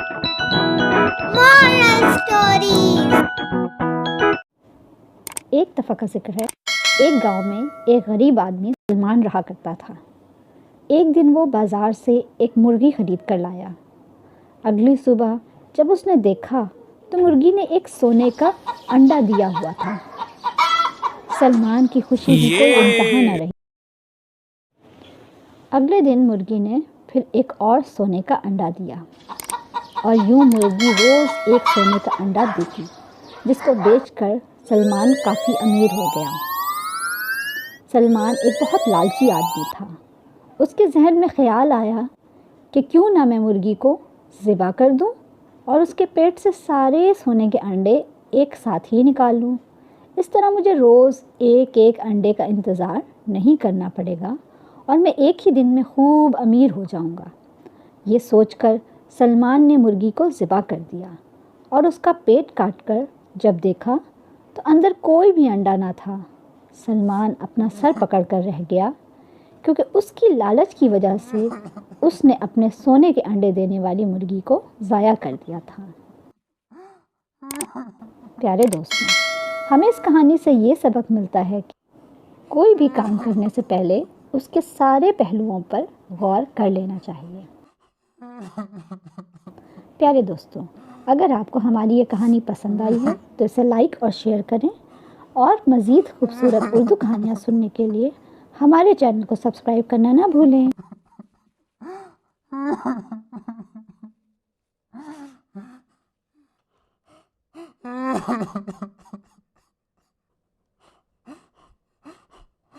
Moral Stories. ایک دفعہ کا ذکر ہے، ایک گاؤں میں ایک غریب آدمی سلمان رہا کرتا تھا۔ ایک دن وہ بازار سے ایک مرغی خرید کر لایا۔ اگلی صبح جب اس نے دیکھا تو مرغی نے ایک سونے کا انڈا دیا ہوا تھا۔ سلمان کی خوشی کی کوئی انتہا نہ رہی۔ اگلے دن مرغی نے پھر ایک اور سونے کا انڈا دیا، اور یوں مرغی روز ایک سونے کا انڈا دیتی، جس کو بیچ کر سلمان کافی امیر ہو گیا۔ سلمان ایک بہت لالچی آدمی تھا۔ اس کے ذہن میں خیال آیا کہ کیوں نہ میں مرغی کو ذبح کر دوں اور اس کے پیٹ سے سارے سونے کے انڈے ایک ساتھ ہی نکال لوں۔ اس طرح مجھے روز ایک ایک انڈے کا انتظار نہیں کرنا پڑے گا اور میں ایک ہی دن میں خوب امیر ہو جاؤں گا۔ یہ سوچ کر سلمان نے مرغی کو ذبح کر دیا اور اس کا پیٹ کاٹ کر جب دیکھا تو اندر کوئی بھی انڈا نہ تھا۔ سلمان اپنا سر پکڑ کر رہ گیا، کیونکہ اس کی لالچ کی وجہ سے اس نے اپنے سونے کے انڈے دینے والی مرغی کو ضائع کر دیا تھا۔ پیارے دوستوں، ہمیں اس کہانی سے یہ سبق ملتا ہے کہ کوئی بھی کام کرنے سے پہلے اس کے سارے پہلوؤں پر غور کر لینا چاہیے۔ پیارے دوستوں، اگر آپ کو ہماری یہ کہانی پسند آئی ہے تو اسے لائک اور شیئر کریں، اور مزید خوبصورت اردو کہانیاں سننے کے لیے ہمارے چینل کو سبسکرائب کرنا نہ بھولیں۔